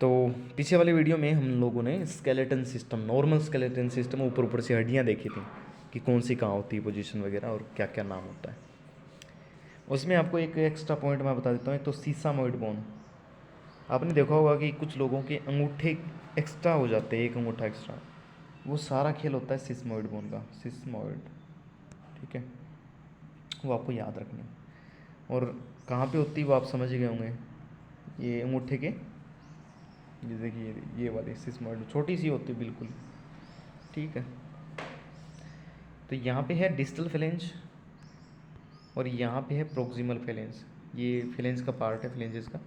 तो पीछे वाले वीडियो में हम लोगों ने skeleton system, normal skeleton system, ऊपर ऊपर से हड्डियाँ देखी थी कि कौन सी कहाँ होती है पोजीशन वगैरह और क्या क्या नाम होता है। उसमें आपको एक एक्स्ट्रा पॉइंट मैं बता देता हूँ। एक तो सीसामोइड बोन, आपने देखा होगा कि कुछ लोगों के अंगूठे एक्स्ट्रा हो जाते हैं, एक अंगूठा एक्स्ट्रा। वो सारा खेल होता है सिस्मोइड बोन का, सिस्मोइड, ठीक है, वो आपको याद रखना है। और कहाँ पे होती है वो आप समझ गए होंगे, ये अंगूठे के, ये देखिए ये वाली सिस्मोइड छोटी सी होती है बिल्कुल, ठीक है। तो यहाँ पे है डिस्टल फेलेंज और यहाँ पे है प्रोक्सिमल फेलेंज, ये फेलेंज का पार्ट है फेलेंजेस का।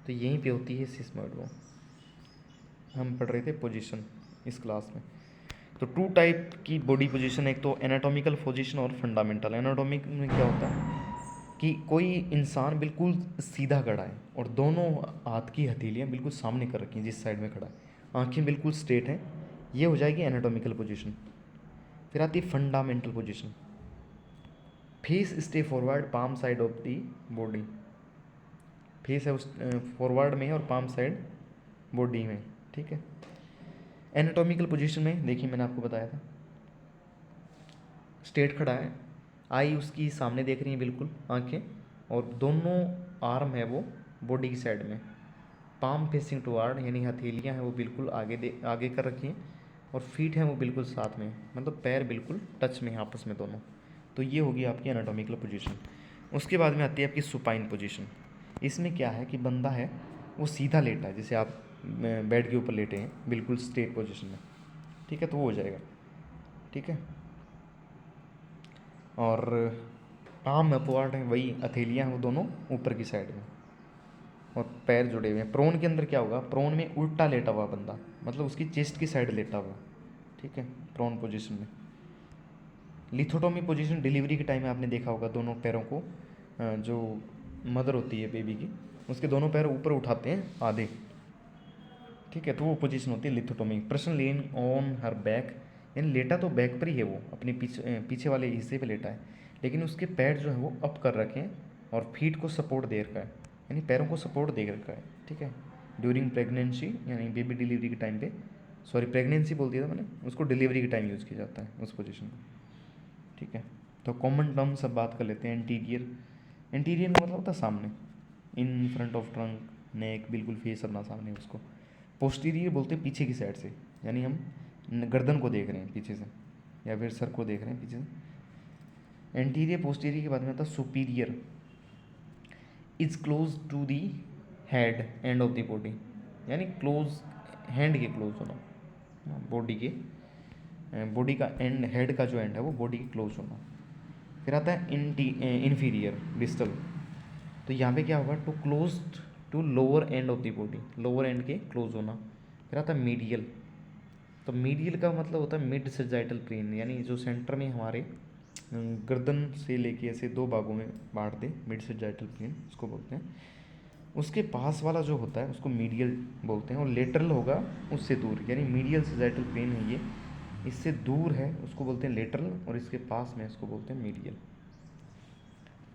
तो यहीं पे होती है सिस्मोइड बोन। हम पढ़ रहे थे पोजीशन इस क्लास में। तो टू टाइप की बॉडी पोजीशन, एक तो एनाटॉमिकल पोजीशन और फंडामेंटल। एनाटॉमिक में क्या होता है कि कोई इंसान बिल्कुल सीधा खड़ा है और दोनों हाथ की हथेलियाँ बिल्कुल सामने कर रखी हैं जिस साइड में खड़ा है, आंखें बिल्कुल स्ट्रेट हैं, ये हो जाएगी एनाटॉमिकल पोजीशन। फिर आती है fundamental position. Face stay forward, palm side of the body, face है उस फॉरवर्ड में और पाम साइड बॉडी में, ठीक है। एनाटॉमिकल पोजीशन में देखिए मैंने आपको बताया था, स्ट्रेट खड़ा है, आई उसकी सामने देख रही है बिल्कुल आंखें, और दोनों आर्म है वो बॉडी की साइड में, पाम फेसिंग टुवार्ड, यानी हथेलियाँ हैं वो बिल्कुल आगे कर रखी हैं, और फीट हैं वो बिल्कुल साथ में, मतलब पैर बिल्कुल टच में हैं आपस में दोनों। तो ये होगी आपकी एनाटॉमिकल पोजीशन। उसके बाद में आती है आपकी सुपाइन पोजीशन। इसमें क्या है कि बंदा है वो सीधा लेटा है, जैसे आप बेड के ऊपर लेटे हैं बिल्कुल स्ट्रेट पोजीशन में, ठीक है, तो वो हो जाएगा, ठीक है। और पाम अपवर्ड है, वही हथेलियाँ हैं वो दोनों ऊपर की साइड में और पैर जुड़े हुए हैं। प्रोन के अंदर क्या होगा, प्रोन में उल्टा लेटा हुआ बंदा, मतलब उसकी चेस्ट की साइड लेटा हुआ, ठीक है, प्रोन पोजीशन में। लिथोटोमी पोजीशन डिलीवरी के टाइम में आपने देखा होगा, दोनों पैरों को जो मदर होती है बेबी की, उसके दोनों पैर ऊपर उठाते हैं आधे, ठीक है, तो वो पोजीशन होती है lithotomy. Person lane on her back, यानी लेटा तो बैक पर ही है वो, अपने पीछे वाले हिस्से पे लेटा है, लेकिन उसके पैर जो है वो अप कर रखे हैं और फीट को सपोर्ट दे रखा है, यानी पैरों को सपोर्ट दे रखा है, ठीक है। ड्यूरिंग प्रेगनेंसी, यानी बेबी डिलीवरी के टाइम पे, सॉरी प्रेगनेंसी बोल दिया था मैंने, उसको डिलीवरी के टाइम यूज़ किया जाता है उस पोजीशन को, ठीक है। तो कॉमन टर्म सब बात कर लेते हैं। एंटीरियर, एंटीरियर का मतलब होता है सामने, इन फ्रंट ऑफ ट्रंक, नेक, बिल्कुल फेस अपना सामने उसको। पोस्टीरियर बोलते हैं पीछे की साइड से, यानी हम गर्दन को देख रहे हैं पीछे से या फिर सर को देख रहे हैं पीछे से। एंटीरियर पोस्टीरियर के बाद में आता है superior, is close to the head end of the body, यानी क्लोज, हैंड के क्लोज होना, बॉडी के, बॉडी का एंड, हेड का जो एंड है वो बॉडी के क्लोज होना। फिर आता है इन्फीरियर, डिस्टल, तो यहाँ पे क्या होगा, to close to lower end of the body, lower end के क्लोज होना। फिर आता है मीडियल, तो मीडियल का मतलब होता है मिड सजाइटल प्लेन, यानी जो सेंटर में हमारे गर्दन से लेके ऐसे दो भागों में बांट दे, मिड सजाइटल प्लेन उसको बोलते हैं। उसके पास वाला जो होता है उसको मीडियल बोलते हैं, और लेटरल होगा उससे दूर, यानी मीडियल सजाइटल प्लेन है ये, इससे दूर है उसको बोलते हैं लेटरल, और इसके पास में इसको बोलते हैं मीडियल।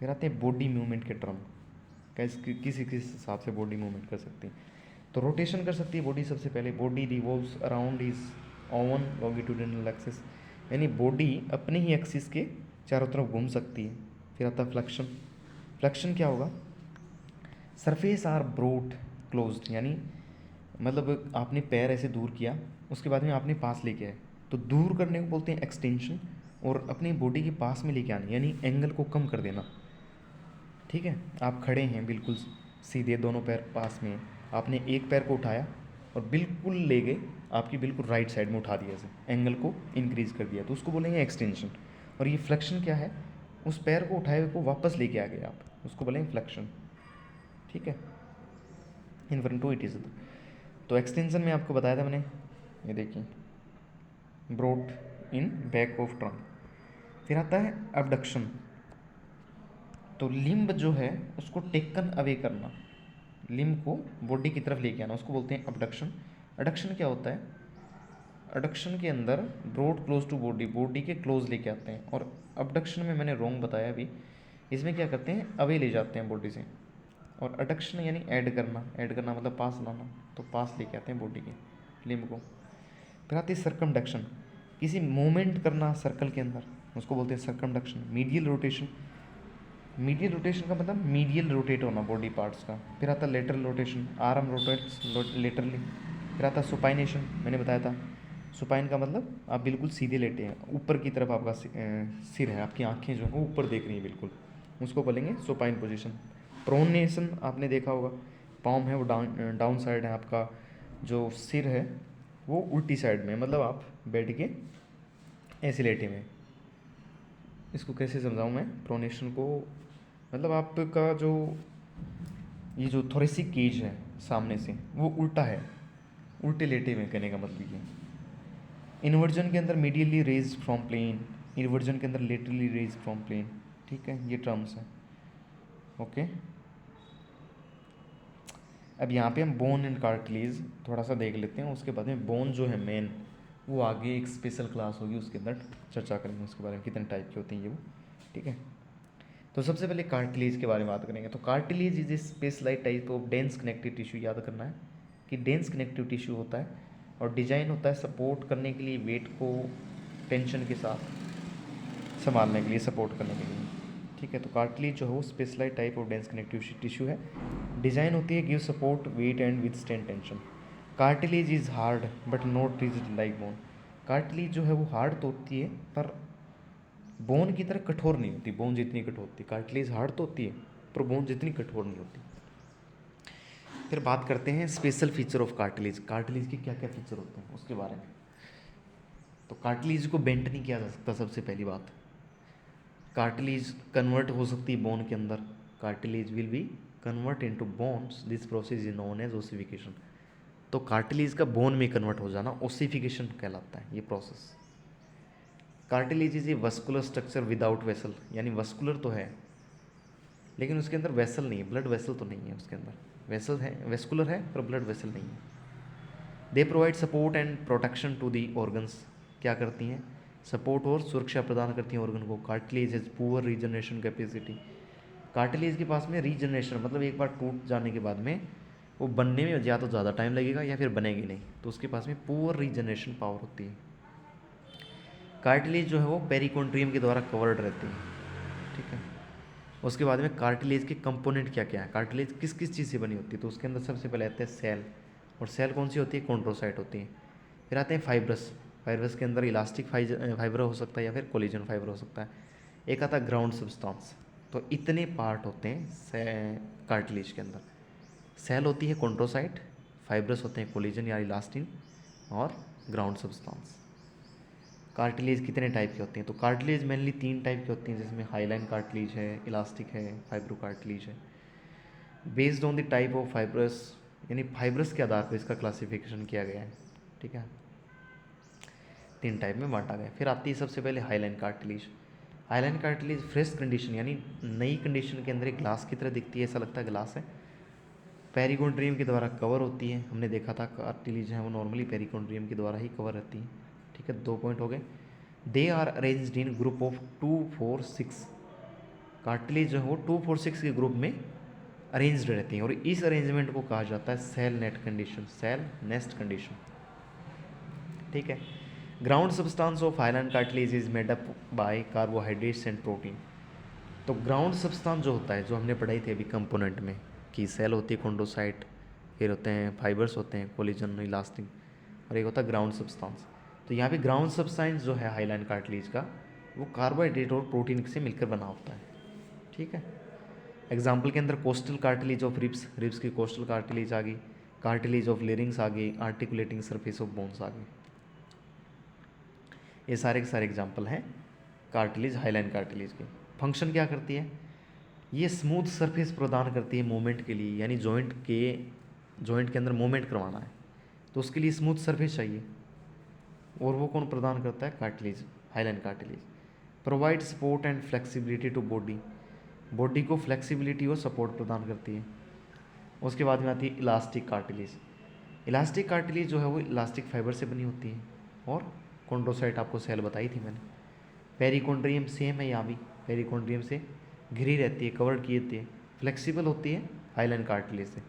फिर आते हैं बॉडी मूवमेंट के टर्म, किसी किस हिसाब से बॉडी मूवमेंट कर सकती है। तो रोटेशन कर सकती है बॉडी, सबसे पहले body revolves around is oven longitudinal axis, यानी बॉडी अपने ही एक्सिस के चारों तरफ घूम सकती है। फिर आता है फ्लेक्शन, फ्लेक्शन क्या होगा, सरफेस आर ब्रोड क्लोज्ड, यानी मतलब आपने पैर ऐसे दूर किया, उसके बाद में आपने पास लेके आए, तो दूर करने को बोलते हैं एक्सटेंशन, और अपनी बॉडी के पास में लेके आना, यानी एंगल को कम कर देना, ठीक है। आप खड़े हैं बिल्कुल सीधे, दोनों पैर पास में, आपने एक पैर को उठाया और बिल्कुल ले गए आपकी बिल्कुल राइट साइड में उठा दिया, ऐसे एंगल को इंक्रीज कर दिया, तो उसको बोलेंगे एक्सटेंशन। और ये फ्लेक्शन क्या है, उस पैर को उठाए हुए को वापस लेके आ गए आप, उसको बोलेंगे फ्लेक्शन, ठीक है। In front to it is, तो एक्सटेंशन में आपको बताया था मैंने, ये देखिए brought in back of trunk. फिर आता है अबडक्शन, तो लिम्ब जो है उसको टेकन अवे करना, लिम्ब को बॉडी की तरफ लेके आना, उसको बोलते हैं अबडक्शन। अडक्शन क्या होता है, अडक्शन के अंदर brought close to body, body के क्लोज लेके आते हैं, और अबडक्शन में मैंने रॉन्ग बताया अभी, इसमें क्या करते हैं, अवे ले जाते हैं बॉडी से, और अडक्शन यानी ऐड करना मतलब पास लाना, तो पास लेके आते हैं बॉडी के लिम्ब को। फिर आती है सर्कमडक्शन, किसी मूवमेंट करना सर्कल के अंदर, उसको बोलते हैं circumduction. Medial rotation, medial rotation का मतलब मीडियल रोटेट होना बॉडी पार्ट्स का। फिर आता है lateral rotation, arm rotates laterally. फिर आता है सुपाइनेशन, मैंने बताया था सुपाइन का मतलब आप बिल्कुल सीधे लेटे हैं, ऊपर की तरफ आपका सिर है, आपकी आंखें जो हैं वो ऊपर देख रही हैं बिल्कुल, उसको बोलेंगे सुपाइन पोजीशन। प्रोनेशन आपने देखा होगा, पाँव है वो डाउन साइड है, आपका जो सिर है वो उल्टी साइड में, मतलब आप बैठ के ऐसे लेटे हुए। इसको कैसे समझाऊँ मैं प्रोनेशन को, मतलब आपका जो ये जो थोरेसिक केज है सामने से वो उल्टा है, उल्टे लेटे हुए कहने का मतलब ये। इन्वर्जन के अंदर medially raised from plane, inversion के अंदर लेटरली रेज्ड फ्रॉम प्लेन। ठीक है, ये टर्म्स हैं। ओके, अब यहाँ पे हम बोन एंड कार्टिलेज थोड़ा सा देख लेते हैं, उसके बाद में बोन जो है मेन वो आगे एक स्पेशल क्लास होगी, उसके अंदर चर्चा करेंगे उसके बारे में, कितने टाइप के होते हैं ये वो। ठीक है, तो सबसे पहले कार्टिलेज के बारे में बात करेंगे। तो cartilage is a specialised type of dense connective tissue. याद करना है कि डेंस कनेक्टिव टिश्यू होता है और डिजाइन होता है सपोर्ट करने के लिए, वेट को टेंशन के साथ संभालने के लिए, सपोर्ट करने के लिए। ठीक है, तो कार्टिलेज जो है वो specialised type of dense connective tissue है, डिजाइन होती है give support weight and withstand tension. Cartilage is hard but not rigid like bone. Cartilage जो है वो हार्ड तो होती है पर बोन की तरह कठोर नहीं होती, बोन जितनी कठोर होती है। कार्टिलेज हार्ड तो होती है पर बोन जितनी कठोर नहीं होती। फिर बात करते हैं special feature of cartilage, cartilage के क्या क्या फीचर होते हैं उसके बारे में। तो कार्टिलेज को बेंट नहीं किया जा सकता, सबसे पहली बात। कार्टिलेज कन्वर्ट हो सकती है बोन के अंदर, cartilage will be convert into bones, this process is known as ossification. तो कार्टिलेज का बोन में कन्वर्ट हो जाना ओसिफिकेशन कहलाता है ये प्रोसेस। Cartilage is a vascular structure without vessel, यानी वस्कुलर तो है लेकिन उसके अंदर वेसल नहीं है, ब्लड वेसल तो नहीं है उसके अंदर, वेसल है, वेस्कुलर है पर ब्लड वेसल नहीं है। They provide support and protection to the organs, क्या करती हैं, सपोर्ट और सुरक्षा प्रदान करती हैं ऑर्गन को। Cartilage has poor regeneration capacity, cartilage के पास में रीजनरेशन मतलब एक बार टूट जाने के बाद में वो बनने में या तो ज़्यादा टाइम लगेगा या फिर बनेगी नहीं, तो उसके पास में पुअर रीजनरेशन पावर होती है। कार्टिलेज जो है वो पेरिकोन्ड्रियम के द्वारा कवर्ड रहती है। ठीक है, उसके बाद में कार्टिलेज के कंपोनेंट क्या क्या है, कार्टिलेज किस किस चीज़ से बनी होती है, तो उसके अंदर सबसे पहले आते हैं सेल, और सेल कौन सी होती है, कॉन्ड्रोसाइट होती है। फिर आते हैं फाइब्रस, फाइब्रस के अंदर इलास्टिक फाइबर हो सकता है या फिर कोलेजन फाइबर हो सकता है। एक आता है ग्राउंड सब्सटेंस। तो इतने पार्ट होते हैं कार्टिलेज के अंदर। सेल होती है कॉन्ड्रोसाइट, फाइब्रस होते हैं कोलेजन या इलास्टिन, और ग्राउंड सब्सटेंस। कार्टिलेज कितने टाइप के होते हैं, तो कार्टिलेज मेनली 3 टाइप के होती हैं, जिसमें हाईलाइन कार्टिलेज है, इलास्टिक है, फाइब्रो कार्टिलेज है। Based on the type of fibrous, यानी फाइब्रस के आधार पर इसका क्लासिफिकेशन किया गया है। ठीक है, 3 टाइप में बांटा गया। फिर आती है सबसे पहले highline cartilage. Hyaline cartilage fresh condition यानी नई कंडीशन के अंदर एक ग्लास की तरह दिखती है, ऐसा लगता है ग्लास है, पेरिकोन्ड्रियम के द्वारा कवर होती है। हमने देखा था कार्टिलेज है वो नॉर्मली पेरिकोन्ड्रियम के द्वारा ही कवर रहती है। ठीक है, 2 पॉइंट हो गए। They are arranged in group of 2, 4, 6। Cartilage जो है वो 2, 4, 6 के ग्रुप में अरेंज्ड रहती हैं और इस अरेंजमेंट को कहा जाता है cell net condition, cell nest condition. ठीक है, ground substance of hyaline cartilage is made up by carbohydrates and protein. तो ग्राउंड सब्सटेंस जो होता है, जो हमने पढ़ाई थी अभी कंपोनेंट में, कि सेल होती है कॉन्ड्रोसाइट, फिर होते हैं फाइबर्स होते हैं कोलेजन, इलास्टिन, और एक होता है ग्राउंड सब्सटेंस। तो यहाँ पे ग्राउंड सब्सटेंस जो है हाईलाइन कार्टिलेज का, वो कार्बोहाइड्रेट और प्रोटीन से मिलकर बना होता है। ठीक है, एग्जाम्पल के अंदर costal cartilage of ribs, ribs की कोस्टल कार्टिलेज आ गई, कार्टिलेज ऑफ लेरिंग्स आ गई, आर्टिकुलेटिंग सरफेस ऑफ बोन्स आ गई। ये सारे के सारे एग्जाम्पल हैं कार्टिलेज, हाईलाइन कार्टिलेज के। फंक्शन क्या करती है, ये स्मूथ सरफेस प्रदान करती है मूवमेंट के लिए, यानी जॉइंट के अंदर मूवमेंट करवाना है तो उसके लिए स्मूथ सरफेस चाहिए, और वो कौन प्रदान करता है, cartilage, hyaline cartilage. Provide support and flexibility to body, body को फ्लेक्सिबिलिटी और सपोर्ट प्रदान करती है। उसके बाद में आती है इलास्टिक कार्टिलेज। इलास्टिक कार्टिलेज जो है वो इलास्टिक फाइबर से बनी होती है, और कॉन्ड्रोसाइट आपको सेल बताई थी मैंने। पेरिकोन्ड्रियम सेम है, यहाँ भी पेरिकोन्ड्रियम से घिरी रहती है, कवर की रहती है, फ्लेक्सिबल होती है, हाइलाइन कार्टिलेज से।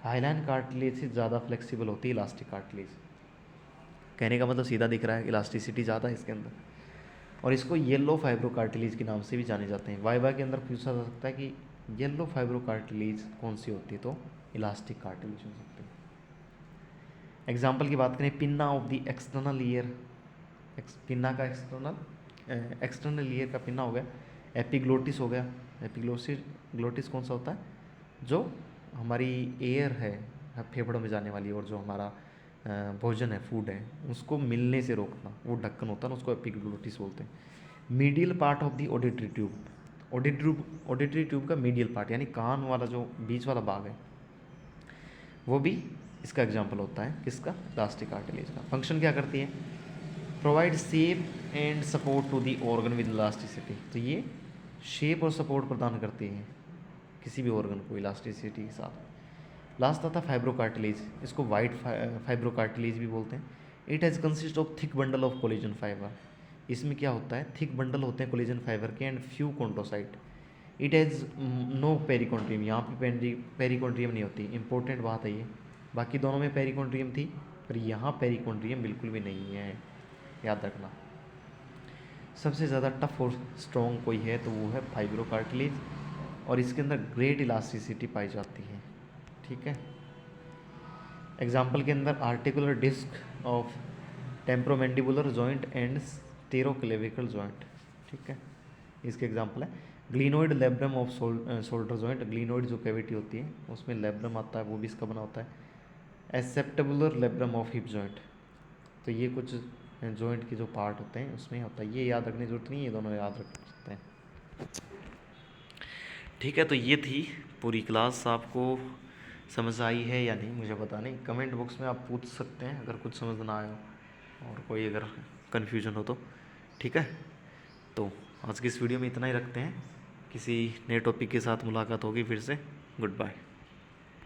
हाइलाइन कार्टिलेज से ज़्यादा फ्लेक्सिबल होती है इलास्टिक कार्टिलेज। कहने का मतलब सीधा दिख रहा है, इलास्टिसिटी ज़्यादा है इसके अंदर। और इसको येलो फाइब्रो कार्टिलेज के नाम से भी जाने जाते हैं। वाइवा के अंदर पूछा जा सकता है कि येलो फाइब्रो कार्टिलेज कौन सी होती है, तो इलास्टिक कार्टिलेज हो सकती है। एग्जाम्पल की बात करें, pinna of the external ear, pinna का एक्सटर्नल ईयर का पिन्ना हो गया। एपिग्लोटिस हो गया। एपिग्लोटिस कौन सा होता है, जो हमारी एयर है फेफड़ों में जाने वाली, और जो हमारा भोजन है, फूड है, उसको मिलने से रोकना, वो ढक्कन होता है ना, उसको एपिग्लोटिस बोलते हैं। Medial part of the auditory tube, auditory tube का मीडियल पार्ट यानी कान वाला जो बीच वाला भाग है, वो भी इसका एग्जाम्पल होता है। किसका, इलास्टिक कार्टिलेज का। फंक्शन क्या करती है, provide shape and support to the organ with elasticity. तो ये शेप और सपोर्ट प्रदान करती है किसी भी ऑर्गन को इलास्टिसिटी के साथ। लास्ट आता फाइब्रो कार्टिलेज, इसको वाइट फाइब्रो कार्टिलेज भी बोलते हैं। It has consist of thick bundle of collagen fibre. इसमें क्या होता है, थिक बंडल होते हैं कोलेजन फाइबर के and few chondrocyte. It has no perichondrium, यहाँ पे पेरिकॉन्ट्रियम नहीं होती, इंपॉर्टेंट बात है ये। बाकी दोनों में पेरिकॉन्ट्रियम थी, पर यहाँ पेरिकॉन्ट्रियम बिल्कुल भी नहीं है, याद रखना। सबसे ज़्यादा टफ और स्ट्रॉन्ग कोई है तो वो है फाइब्रो कार्टिलेज, और इसके अंदर ग्रेट इलास्टिसिटी पाई जाती है। ठीक है। एग्जाम्पल के अंदर articular disc of temporomandibular joint and sternoclavicular joint. ठीक है, इसके एग्जाम्पल है glenoid labrum of shoulder joint. Glenoid जो कैविटी होती है उसमें लेब्रम आता है, वो भी इसका बना होता है। एसेप्टेबुलर लेब्रम ऑफ हिप जॉइंट। तो ये कुछ जॉइंट के जो पार्ट होते हैं उसमें होता है, ये याद रखने की जरूरत नहीं है, ये दोनों याद रख सकते हैं। ठीक है, तो ये थी पूरी क्लास। आपको समझ आई है या नहीं मुझे पता नहीं, कमेंट बॉक्स में आप पूछ सकते हैं अगर कुछ समझ ना आए हो और कोई अगर कन्फ्यूजन हो तो। ठीक है, तो आज की इस वीडियो में इतना ही रखते हैं। किसी नए टॉपिक के साथ मुलाकात होगी फिर से। Good bye.